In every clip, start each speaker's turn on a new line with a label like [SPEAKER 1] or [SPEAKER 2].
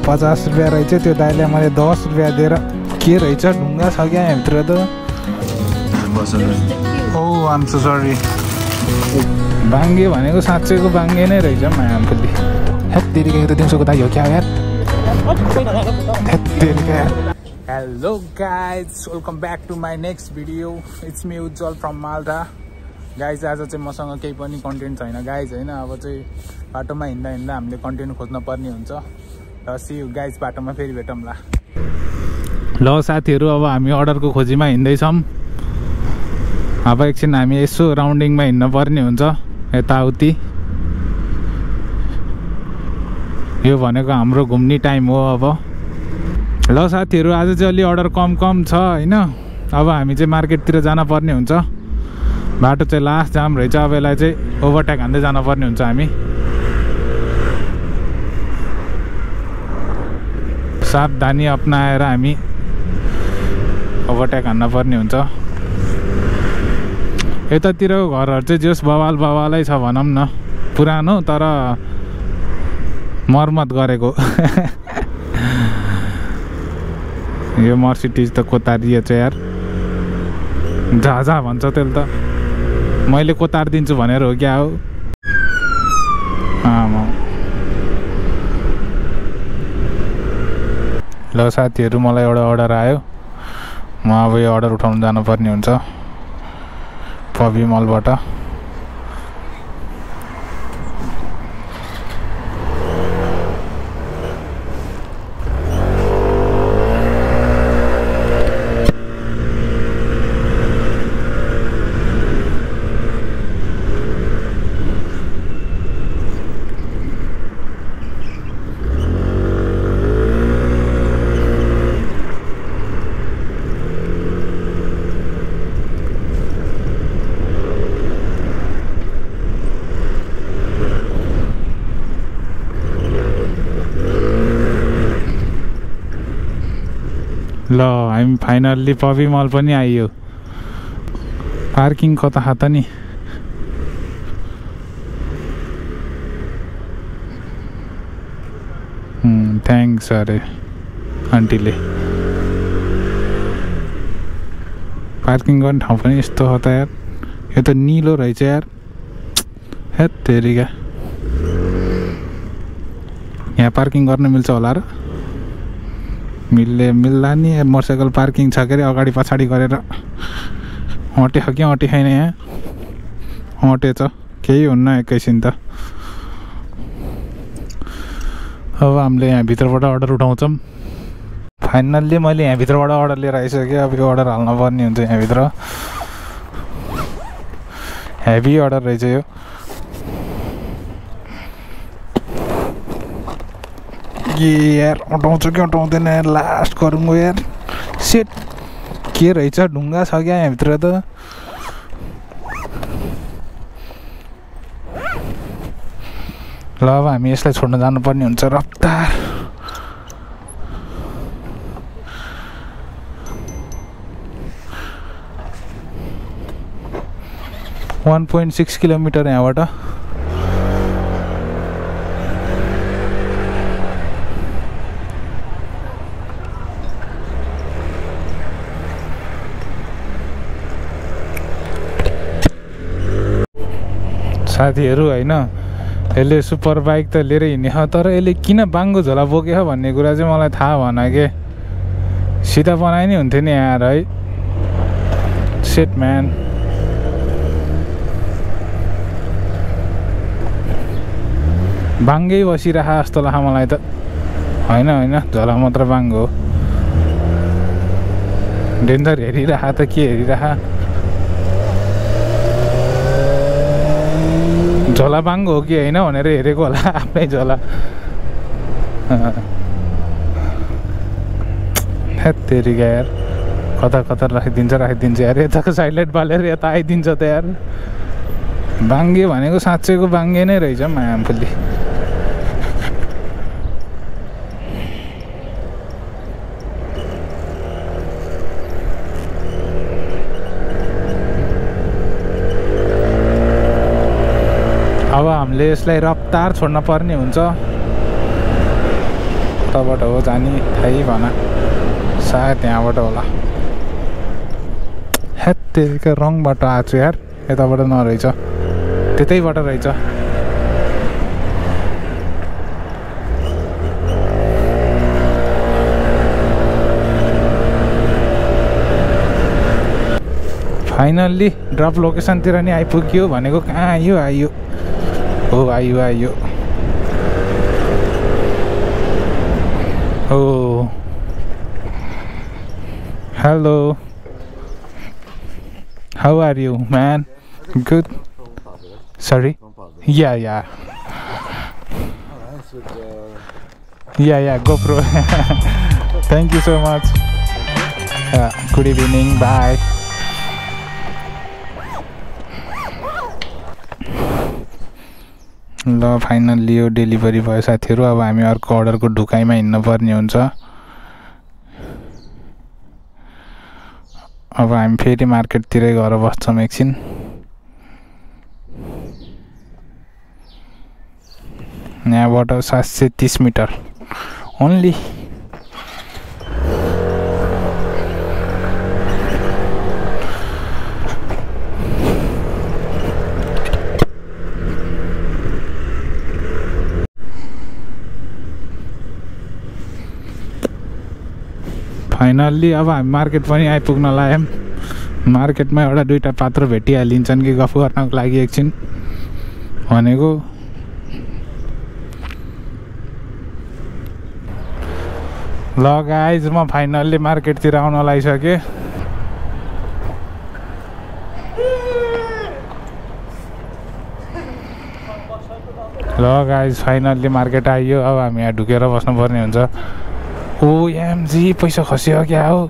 [SPEAKER 1] 50 रुपियाँ रहेछ त्यो दाइले मैले 10 रुपियाँ दिएर के रहेछ ढुङ्गा छ क्या यहाँभित्र त ओ आम सो सरी बाङ्गे भनेको साँच्चैको बाङ्गे नै रहेछ मायामफुली हेत्तेरिका यो त दिउँसोको दाइ हो क्या यार हेत्तेरिका hello guys welcome back to my next video it's me Ujjwal from Malda guys आज चाहिँ मसँग केही पनि कन्टेन्ट छैन गाइज होइन अब चाहिँ बाटोमा हिँड्दा हिँड्दा हामीले कन्टेन्ट खोज्न पर्ने हुन्छ र सी यु गाइज बाटोमा फेरि भेटौँला ल साथीहरू अब हामी अर्डरको खोजीमा हिँड्दैछौँ अब एकछिन हामी यसो राउन्डिङमा हिँड्न पर्ने हुन्छ यताउति यो भनेको हाम्रो घुम्ने टाइम हो अब ल साथीहरू आज चाहिँ अलि अर्डर कम छ होइन अब हामी चाहिँ मार्केटतिर जान पर्ने हुन्छ बाटो चाहिँ लास्ट जाम रहेछ अब यसलाई चाहिँ ओभरटेक हान्दै जान पर्ने हुन्छ हामी सावधानी अपनाएर हामी ओभरटेक हान्न पर्ने हुन्छ यतातिरको घरहरू चाहिँ जस बवालै छ भनौँ न पुरानो तर मर्मत गरेको यो मर्सिडिज त कोतारिएछ यार जा भन्छ त्यसले त मैले कोतार दिन्छु भनेर हो क्या हो ल साथीहरू मलाई एउटा अर्डर आयो म अब यो अर्डर उठाउन जानुपर्ने हुन्छ पबी मलबाट ल हामी फाइनल्ली पबी मल पनि आइयो पार्किङ कता त नि थ्याङ्क्स अरे आन्टीले पार्किङ गर्ने ठाउँ पनि यस्तो हो त यार यो त निलो रहेछ यार हेत्तेरिका यहाँ पार्किङ गर्न मिल्छ होला र मिल्ला नि मोटरसाइकल पार्किङ छ के अरे अगाडि पछाडि गरेर अँटेछ कि अँटे छैन यहाँ अँटेछ केही हुन्न एकैछिन त अब हामीले यहाँ भित्रबाट अर्डर उठाउँछौँ फाइनल्ली मैले यहाँ भित्रबाट अर्डर लिएर आइसकेँ अब यो अर्डर हाल्न पर्ने हुन्छ यहाँभित्र हेभी अर्डर रहेछ यो यार अटाउँछ कि अटाउँदैन यार लास्ट गरौँ यार सेट के रहेछ ढुङ्गा छ क्या यहाँभित्र त ल अब हामी यसलाई छोड्न जानुपर्ने हुन्छ रफ्तार 1.6 किलोमिटर यहाँबाट साथीहरू होइन यसले सुपर बाइक त लिएर हिँड्ने तर यसले किन बाङ्गो झोला बोकेछ भन्ने कुरा चाहिँ मलाई थाहा भएन के सिधा बनाइ नै हुन्थ्यो नि यार है सेट म्यान बाङ्गै बसिरह जस्तो लाग्छ मलाई त होइन झोला मात्र बाङ्गो डेन्जर हेरिरह त के हेरिरह झोला बाङ्गो हो कि होइन भनेर हेरेको होला आफ्नै झोला हेत्तेरिका यार कता राखिदिन्छ यार यताको साइडलाइट बालेर यता आइदिन्छ त यार बाङ्गे भनेको साँच्चैको बाङ्गे नै रहेछ मायामफुली अब हामीले यसलाई रफ्तार छोड्न पर्ने हुन्छ। उताबाट हो जाने थाहै भएन, सायद त्यहाँबाट होला। हेत्तेरिका रङ बाटो आएको छु यार, यताबाट नरहेछ, त्यतैबाट रहेछ। फाइनल्ली ड्रप लोकेसनतिर नि आइपुग्यो भनेको। कहाँ आयो आयो हो, आयो आयो हो। Hello, how are you man? Good. Sorry. Yeah. Yeah, GoPro. Thank you so much. Good evening, bye. ल फाइनल्ली यो डेलिभरी भयो साथीहरू। अब हामी अर्को अर्डरको ढुकाइमा हिँड्न पर्ने हुन्छ। अब हामी फेरि मार्केटतिरै गएर बस्छौँ एकछिन। यहाँबाट 730 मिटर ओन्ली। फाइनल्ली अब हामी मार्केट पनि आइपुग्न लाग्यौँ। मार्केटमा एउटा दुईवटा पात्र भेटिहालिन्छन् कि गफ गर्नको लागि एकछिन भनेको। ल गाइज, म फाइनल्ली मार्केटतिर आउन लागिसकेँ। ल गाइज, फाइनल्ली मार्केट आइयो। अब हामी यहाँ ढुकेर बस्नुपर्ने हुन्छ। ओएमजी, पैसा खस्यो क्या हो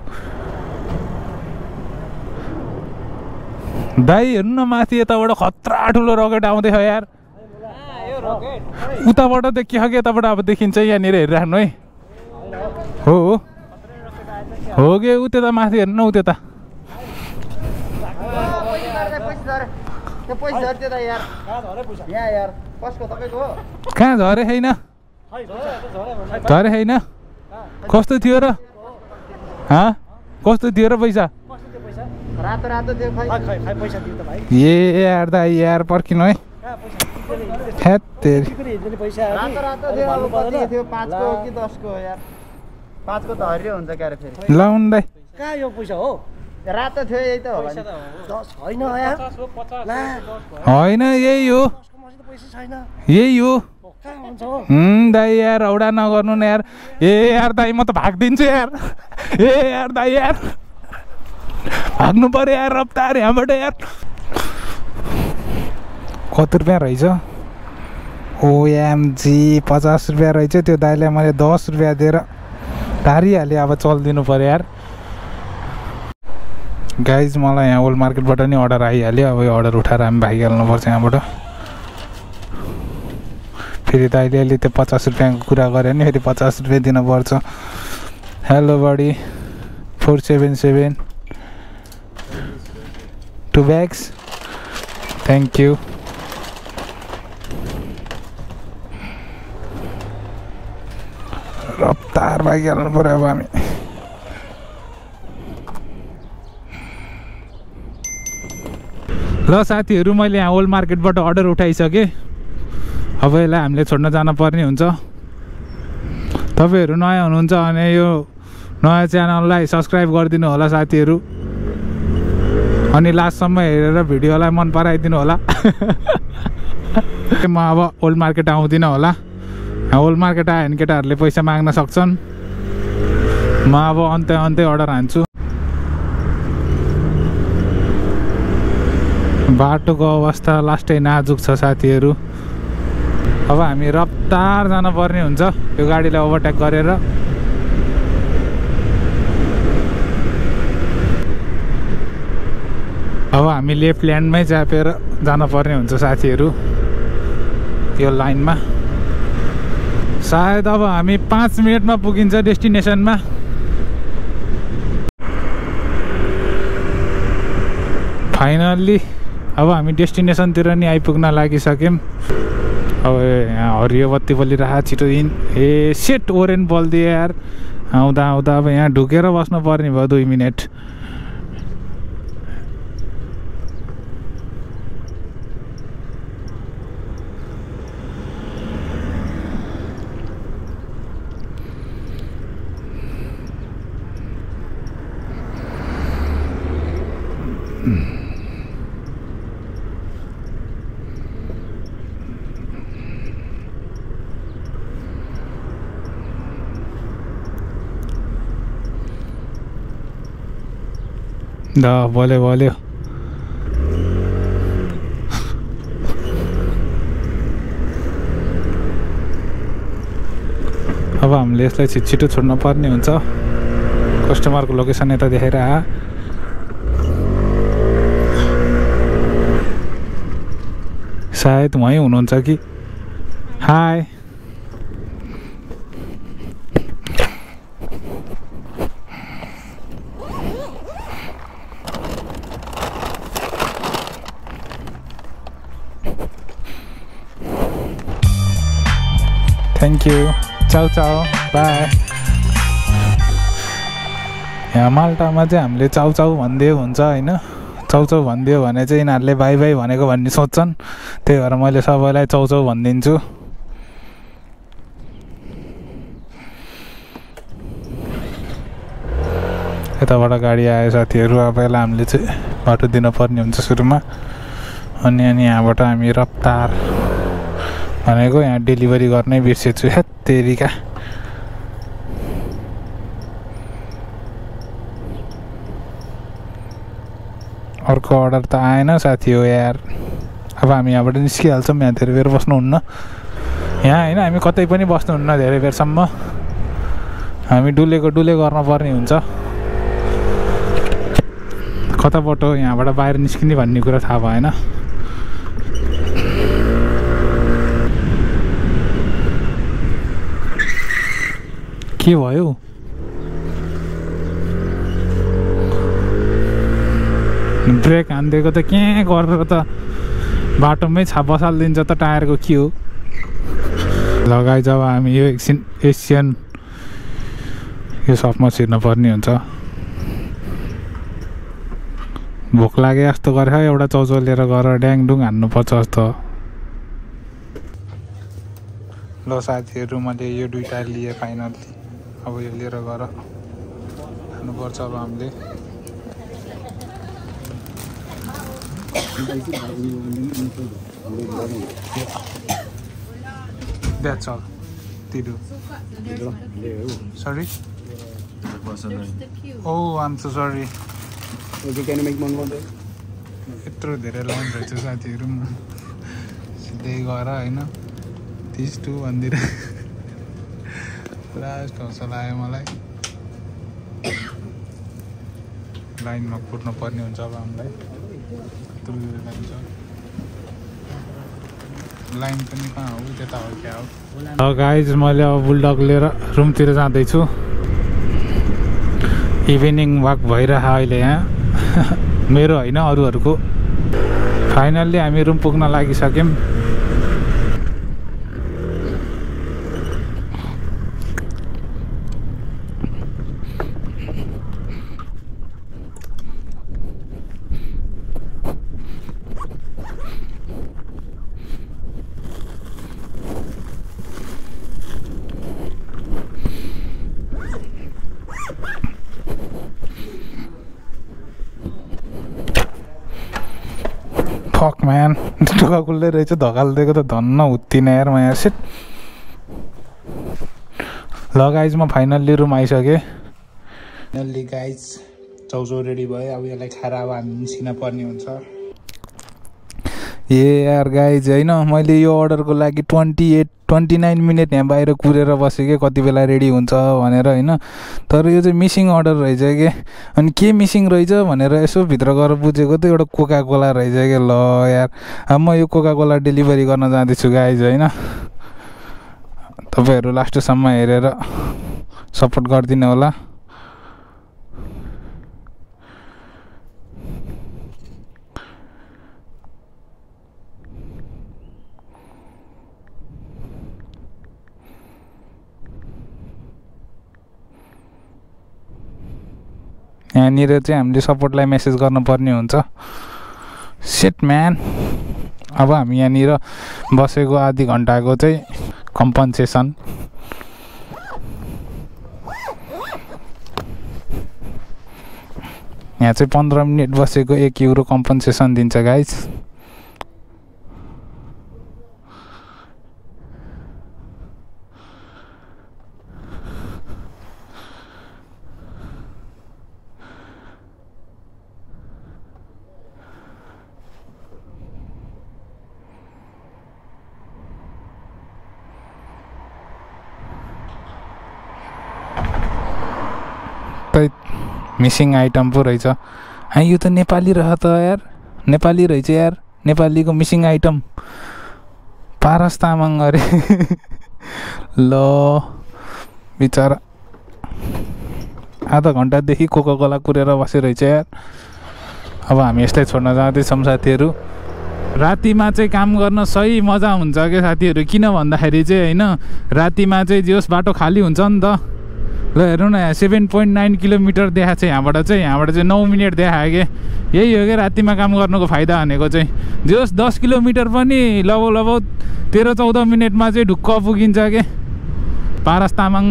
[SPEAKER 1] दाइ। हेर्नु न माथि यताबाट खतरा ठुलो रकेट आउँदैछ यार। उताबाट देखियो कि यताबाट अब देखिन्छ। यहाँनिर हेरिराख्नु है। हो कि उ त्यता माथि हेर्नु न, उ त्यता। कहाँ झरे छैन, झरे छैन। कस्तो थियो र? कस्तो थियो र पैसा?
[SPEAKER 2] रातो रातो थियो। पैसा दियो त भाइ।
[SPEAKER 1] ए यार दाइ यार, पर्खिनु है। हेत तेरी,
[SPEAKER 2] रातो रातो थियो। अब कति थियो? 5 को कि 10 को यार? 5 को त हरियो हुन्छ क्यारे फेरि।
[SPEAKER 1] लाउनु दाइ।
[SPEAKER 2] कहाँ यो पैसा हो? रातो थियो, यही त हो। 10 होइन यार,
[SPEAKER 1] होइन यही हो, यही हो दाइ यार। औडा नगर्नु न यार। ए यार दाइ, म त भागिदिन्छु यार। ए यार दाइ यार, भाग्नु पर्यो यार रफ्तार यहाँबाट यार। कति रुपियाँ रहेछ? ओएमजी 50 रुपियाँ रहेछ। त्यो दाइलाई मैले 10 रुपियाँ दिएर टारिहालेँ। अब चलिदिनु पर्यो यार। गाइज, मलाई यहाँ ओल्ड मार्केटबाट नि अर्डर आइहाल्यो। अब यो अर्डर उठाएर हामी भागिहाल्नुपर्छ यहाँबाट। फेरि दाइले अहिले त्यो 50 रुपियाँको कुरा गऱ्यो नि, फेरि 50 रुपियाँ दिनुपर्छ। Hello body, 477 2 bags, thank you. रफ्तार भागिहाल्नु पर्यो अब हामी। ल साथीहरू, मैले यहाँ ओल्ड मार्केटबाट अर्डर उठाइसकेँ। अब यसलाई हामीले छोड्न जान पर्ने हुन्छ। तपाईँहरू नयाँ हुनुहुन्छ भने यो नयाँ च्यानललाई सब्सक्राइब गरिदिनु होला साथीहरू। अनि लास्टसम्म हेरेर भिडियोलाई मन पराइदिनु होला। म अब ओल्ड मार्केट आउँदिनँ होला। ओल्ड मार्केट आयो भने केटाहरूले पैसा माग्न सक्छन्। म अब अन्त्य अर्डर हान्छु। बाटोको अवस्था लास्टै नाजुक छ साथीहरू। अब हामी रफ्तार जान पर्ने हुन्छ यो गाडीलाई ओभरटेक गरेर। अब हामी लेफ्ट ल्यान्डमै च्यापेर जान पर्ने हुन्छ साथीहरू यो लाइनमा। सायद अब हामी 5 मिनटमा पुगिन्छ डेस्टिनेसनमा। फाइनल्ली अब हामी डेस्टिनेसनतिर नि आइपुग्न लागिसक्यौँ। अब यहाँ हरियो बत्ती बलिरहेको छिटो ए सेट ओरेन्ज बल्दियो यार आउँदा आउँदा अब यहाँ ढुकेर बस्नु पर्ने भयो 2 मिनट ल बोल्यो अब हामीले यसलाई छिटो छोड्न पर्ने हुन्छ कस्टमरको लोकेसन यता देखेर सायद वहीँ हुनुहुन्छ कि हाई थ्याङ्क यू चाउ चाउ बाई यहाँ माल्टामा चाहिँ हामीले चाउ चाउ भनिदियो हुन्छ होइन चाउ चाउ भनिदियो भने चाहिँ यिनीहरूले बाई बाई भनेको भन्ने सोच्छन् त्यही भएर मैले सबैलाई चाउ चाउ भनिदिन्छु यताबाट गाडी आयो साथीहरू अब यसलाई हामीले चाहिँ बाटो दिनुपर्ने हुन्छ सुरुमा अनि यहाँबाट हामी रफ्तार भनेको यहाँ डेलिभरी गर्नै बिर्सेछु हेत्तेरिका अर्को अर्डर त आएन साथी हो यार अब हामी यहाँबाट निस्किहाल्छौँ यहाँ धेरै बेर बस्नुहुन्न यहाँ होइन हामी कतै पनि बस्नुहुन्न धेरै बेरसम्म हामी डुले गर्न पर्ने हुन्छ कताबाट यहाँबाट बाहिर निस्किने भन्ने कुरा थाहा भएन के भयो ब्रेक हानिदिएको त के गरेर त बाटोमै छाप बसालिदिन्छ त टायरको के हो लगाइ जब हामी यो एकछिन एसियन यो सपमा छिर्न पर्ने हुन्छ भोक लागे जस्तो गरेर एउटा चाउचाउ लिएर गएर ड्याङडुङ हान्नुपर्छ जस्तो ल साथीहरू मैले यो दुईटा लिएँ फाइनली अब यो लिएर गएर खानुपर्छ अब हामीले That's all. Tidu. Sorry? Oh, I'm so sorry.
[SPEAKER 2] Okay, can you make one more day?
[SPEAKER 1] यत्रो धेरै लाइन रहेछ साथीहरू सिधै गएर होइन 32 भन्दिएर लास्ट हौसला लाग्यो मलाई लाइनमा कुर्नु पर्ने हुन्छ अब हामीलाई यत्रो लाइन छ लाइन पनि कहाँ हो त्यता हो क्या हो गाइज मैले अब बुलडग लिएर रुमतिर जाँदैछु इभिनिङ वाक भइरह अहिले यहाँ मेरो होइन अरूहरूको फाइनल्ली हामी रुम पुग्न लागिसक्यौँ फक म्यान ढोका खुल्दै रहेछ धकालिदिएको त धन्न हुत्तिने यार म यहाँ सिट ल गाइज म फाइनल्ली रुम आइसकेँ फाइनल्ली गाइज चाउचाउ रेडी भयो अब यसलाई खाएर अब हामी निस्किन पर्ने हुन्छ ए यार गाइज होइन मैले यो अर्डरको लागि 29 मिनट यहाँ बाहिर कुरेर बसेँ कि कति बेला रेडी हुन्छ भनेर होइन तर यो चाहिँ मिसिङ अर्डर रहेछ कि अनि के मिसिङ रहेछ भनेर यसो भित्र गएर बुझेको त एउटा कोका कोला रहेछ कि ल यार अब म यो कोका कोला डेलिभरी गर्न जाँदैछु गाइज होइन तपाईँहरू लास्टसम्म हेरेर सपोर्ट गरिदिनु होला यहाँनिर चाहिँ हामीले सपोर्टलाई मेसेज गर्नुपर्ने हुन्छ। Set man. अब हामी यहाँनिर बसेको आधी घन्टाको चाहिँ कम्पन्सेसन। यहाँ चाहिँ 15 मिनट बसेको 1 युरो कम्पन्सेसन दिन्छ गाइज। मिसिङ आइटम पो रहेछ। यो त नेपाली रह त यार, नेपाली रहेछ यार, नेपालीको मिसिङ आइटम पारस तामाङ अरे। ल बिचरा आधा घन्टादेखि कोका कोला कुरेर बसिरहेछ यार। अब हामी यसलाई छोड्न जाँदैछौँ साथीहरू। रातिमा चाहिँ काम गर्न सही मजा हुन्छ क्या साथीहरू। किन भन्दाखेरि चाहिँ होइन, रातिमा चाहिँ जे होस् बाटो खाली हुन्छ नि त। ल हेर्नु न, यहाँ 7.9 किलोमिटर देखाएको छ। यहाँबाट चाहिँ 9 मिनट देखायो कि। यही हो क्या रातिमा काम गर्नुको फाइदा भनेको चाहिँ। जे होस् 10 किलोमिटर पनि लगभग 13-14 मिनटमा चाहिँ ढुक्क पुगिन्छ के। पारस तामाङ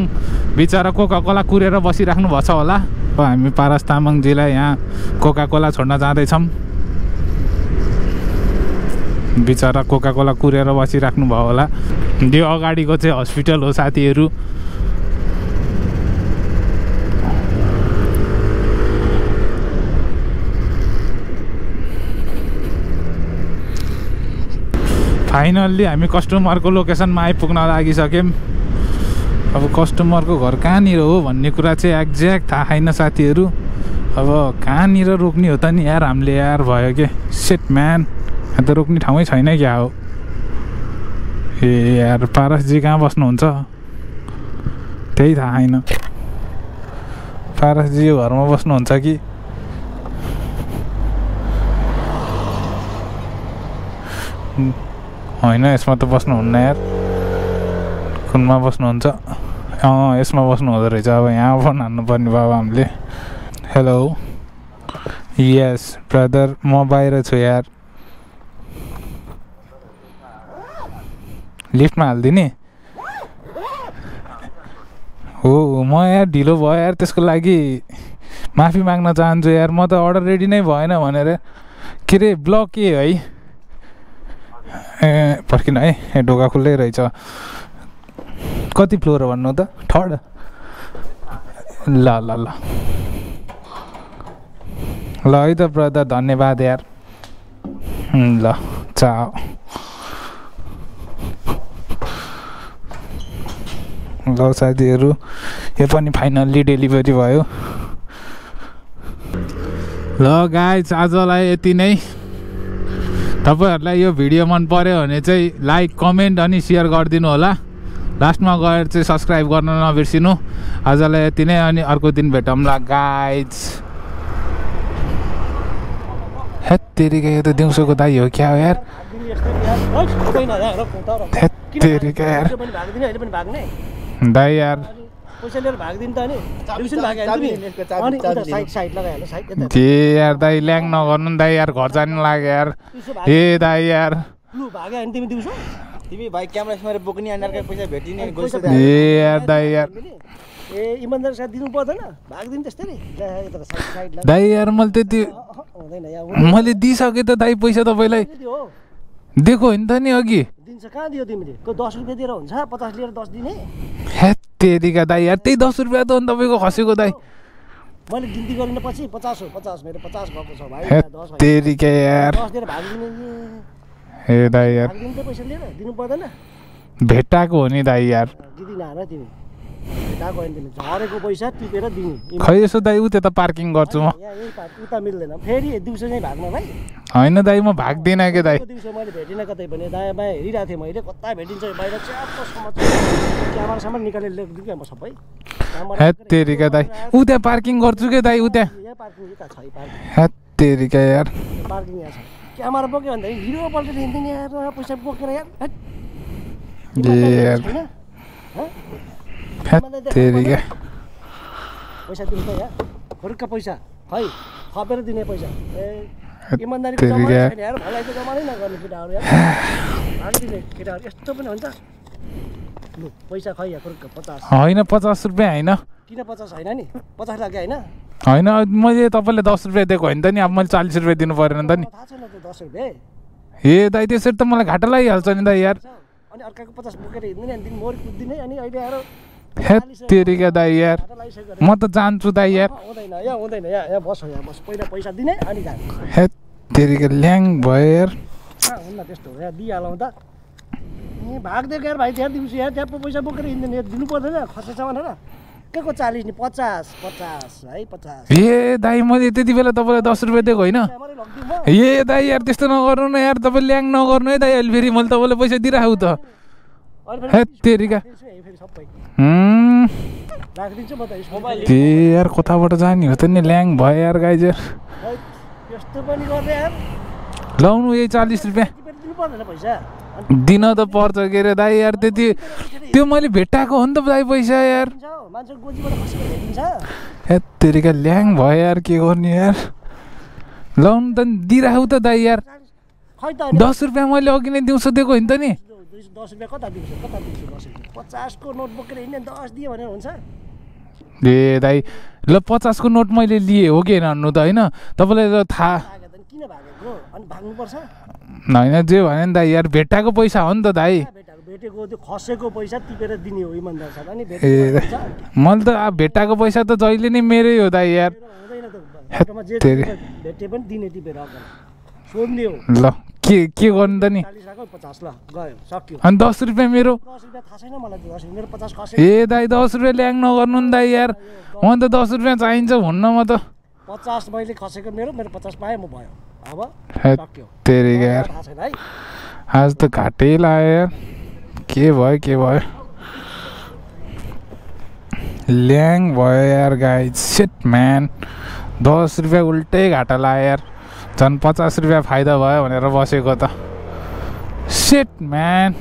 [SPEAKER 1] बिचरा कोका कोला कुरेर बसिराख्नु भएको छ होला। अब हामी पारस तामाङजीलाई यहाँ कोका कोला छोड्न जाँदैछौँ। बिचरा कोका कोला कुरेर बसिराख्नु भयो होला। यो अगाडिको चाहिँ हस्पिटल हो साथीहरू। फाइनल्ली हामी कस्टमरको लोकेसनमा आइपुग्न लागिसक्यौँ। अब कस्टमरको घर कहाँनिर हो भन्ने कुरा चाहिँ एक्ज्याक्ट थाहा छैन साथीहरू। अब कहाँनिर रोक्ने हो त नि यार हामीले यार भयो के। सेट म्यान, यहाँ त रोक्ने ठाउँै छैन क्या हो। ए यार पारसजी कहाँ बस्नुहुन्छ त्यही थाहा छैन। पारसजी यो घरमा बस्नुहुन्छ कि होइन, यसमा त बस्नुहुन्न यार। कुनमा बस्नुहुन्छ? यसमा बस्नु हुँदो रहेछ। अब यहाँ फोन हान्नुपर्ने बाबा हामीले। हेलो, यस ब्रदर म बाहिर छु यार। लिफ्टमा हालिदिने हो। म यार ढिलो भयो यार, त्यसको लागि माफी माग्न चाहन्छु यार। म त अर्डर रेडी नै भएन भनेर के अरे ब्लक के है। पर्खिन है, ढोका खुल्लै रहेछ। कति फ्लोर भन्नु त? 3rd? ल ल ल ल है त ब्रदर, धन्यवाद यार। ल चाओ। ल साथीहरू, यो पनि फाइनल्ली डेलिभरी भयो। ल गाइज, आजलाई यति नै। तपाईहरुलाई यो भिडियो मन पर्यो भने चाहिँ लाइक, कमेन्ट अनि शेयर गरिदिनु होला। लास्टमा गएर चाहिँ सब्स्क्राइब गर्न नबिर्सिनु। आजलाई यति नै, अनि अर्को दिन भेटौँला गाइज। हेत तेरिका, यो त दिउँसोको दाइ हो क्या हो यार। हेत तेरिका यार दाइ यार।
[SPEAKER 2] पैसा लिएर भाग्दिन त नि। डिभिजन भाग्यो नि अनि उता साइड लगाइहाल्नु, साइड यता।
[SPEAKER 1] जे यार दाइ ल्याङ नगर्नु नि दाइ यार, घर जानु लाग्यो यार। ए दाइ यार
[SPEAKER 2] लु भाग्यो नि तिमी दिउँसो। तिमी भाइ क्यामेरा स्यामेरा बोक्ने अनि अर्को पैसा भेटिने गइस।
[SPEAKER 1] ए यार दाइ यार,
[SPEAKER 2] ए इमानदार साथ दिनु पर्दैन, भाग्दिन त्यसरी। यता साइड लगा
[SPEAKER 1] दाइ यार। मैले त्यति
[SPEAKER 2] हुँदैन यार,
[SPEAKER 1] मैले दिइसकेँ त दाइ पैसा तपाईँलाई। दिएको हो नि त नि अघि।
[SPEAKER 2] दिन्छ कहाँ दियो तिमीले? को 10 रुपैयाँ दिएर हुन्छ? 50 लिएर 10 दिने?
[SPEAKER 1] हेत तेरिका दाइ यार, त्यही 10 रुपियाँ त हो नि तपाईँको खसेको दाइ।
[SPEAKER 2] मैले गिन्ती गरिन पछि 50 हो। 50 मेरो 50 भएको छ भाइ।
[SPEAKER 1] हेत तेरिका यार।
[SPEAKER 2] 10 दिएर भाग्दिने।
[SPEAKER 1] ए दाइ यार,
[SPEAKER 2] भाग्दिन त पैसा लिएर दिनु पर्दैन।
[SPEAKER 1] भेटाएको हो नि दाइ यार।
[SPEAKER 2] दिदिन हार तिमी। भेटाएको होइन तिमी, झरेको पैसा टिपेर दिनु।
[SPEAKER 1] खै यसो दाइ, उ त्यता पार्किङ गर्छु म।
[SPEAKER 2] यहाँ यही उता मिल्दैन फेरि। दिउँसो चाहिँ भाग्न भाइ?
[SPEAKER 1] होइन दाइ, म भाग्दिनँ के दाइ।
[SPEAKER 2] दिउँसो मैले भेटिनँ कतै पनि। दायाँ बायाँ हेरिरहेको थिएँ मैले, कता भेटिन्छ बाहिर च्याप्पसम्म। क्यामेरासम्म निकालेर ल्याइदिउँ क्या म सबै।
[SPEAKER 1] हेत तेरिका दाइ, उ त्यहाँ पार्किङ गर्छु के दाइ, उ त्यहाँ।
[SPEAKER 2] यहाँ पार्किङ यता छ पार्किङ।
[SPEAKER 1] हेत तेरिका यार,
[SPEAKER 2] पार्किङ यहाँ छ। क्यामेरा बोक्यो भने त हिरो पल्टेर हिँड्दैन यार, पैसा बोकेर यार।
[SPEAKER 1] ए यार, हेत तेरिका।
[SPEAKER 2] पैसा दिनु त यार, फरुक्क पैसा।
[SPEAKER 3] खै थपेर दिने पैसा इमान्दारीको जमानै छैन यार भलाइको जमानै नगर्ने केटाहरू यार हालिदिने केटाहरू यस्तो पनि हुन्छ लु पैसा खै यहाँ 50
[SPEAKER 1] होइन 50 रुपियाँ होइन
[SPEAKER 3] किन 50 होइन नि 50 लाग्यो
[SPEAKER 1] होइन
[SPEAKER 3] होइन
[SPEAKER 1] मैले तपाईँले 10 रुपियाँ दिएको होइन त नि अब मैले 40 रुपियाँ दिनु परेन त नि
[SPEAKER 3] थाहा छैन त्यो 10 रुपियाँ
[SPEAKER 1] ए दाइ त्यसरी त मलाई घाटा लागिहाल्छ नि दाइ यार
[SPEAKER 3] अनि अर्काको 50 बोकेर हिँड्ने अनि मोर कुद्दिने अनि अहिले आएर
[SPEAKER 1] हेत तेरिका दाइ यार म त जान्छु दाइ यार
[SPEAKER 3] हुँदैन यहाँ बस पहिला पैसा दिने अनि जाने
[SPEAKER 1] हेत तेरिका ल्याङ भयो यार
[SPEAKER 3] हुन्न त्यस्तो यहाँ दिइहालौँ त ए भाग्दिएको यार भाइ त्यहाँ दिउँसो यहाँ ट्याप्पो पैसा बोकेर हिँड्दैन यहाँ दिनु पर्दैन खर्च छ भनेर के को 40 नि 50 है 50
[SPEAKER 1] ए दाइ मैले त्यति बेला तपाईँलाई 10 रुपियाँ दिएको होइन ए दाइ यार त्यस्तो नगर्नु न यार तपाईँ ल्याङ नगर्नु है दाइ अहिले फेरि मैले तपाईँलाई पैसा दिइराखेको त हेत तेरिका के यार कताबाट जाने हो त नि ल्याङ भयो यार गाइज यार
[SPEAKER 3] यस्तो पनि गर्ने यार
[SPEAKER 1] लाउनु यही 40 रुपियाँ दिन त पर्छ के अरे दाइ यार त्यति त्यो मैले भेटाएको हो नि त दाइ पैसा यार हेत तेरिका ल्याङ भयो यार के गर्ने यार लाउनु त दिइराखौ त दाइ यार 10 रुपियाँ मैले अघि नै दिउँसो दिएको होइन त नि
[SPEAKER 3] 10 रुपियाँ कता दिउँछ 50 को नोट बोकेर हिँड्ने 10 दियो भनेर हुन्छ
[SPEAKER 1] ए दाइ ल 50 को नोट मैले लिएँ हो कि भन्नु त होइन तपाईँलाई त थाहा
[SPEAKER 3] किन भागेको अनि भाग्नुपर्छ
[SPEAKER 1] होइन जे भने नि दाइ यार भेटाएको पैसा हो नि त दाइ
[SPEAKER 3] भेटेको त्यो खसेको पैसा टिपेर दिने हो इमानदार छ अनि
[SPEAKER 1] ए मैले त अब भेटाएको पैसा त जहिले नै मेरै हो दाइ यार
[SPEAKER 3] भेटे पनि दिने टिपेर सोध्ने हो
[SPEAKER 1] ल के गर्नु त नि
[SPEAKER 3] 50 ल गयो सक्यो
[SPEAKER 1] अनि 10 रुपियाँ मेरो
[SPEAKER 3] 10 रुपियाँ थाहा छैन मलाई 10 मेरो 50 खसे
[SPEAKER 1] ए दाइ 10 रुपियाँ ल्याङ नगर्नु नि दाइ यार म त 10 रुपियाँ चाहिन्छ भन्न म त
[SPEAKER 3] 50 मैले खसेको मेरो 50 पाएँ म भयो अब सक्यो
[SPEAKER 1] तेरिका यार
[SPEAKER 3] थाहा छैन है
[SPEAKER 1] आज त घाटै लाग्यो यार के भयो ल्याङ भयो यार गाइज सिट म्यान 10 रुपियाँ उल्टै घाटा लाग्यो यार झन् 50 रुपियाँ फाइदा भयो भनेर बसेको त सिट म्यान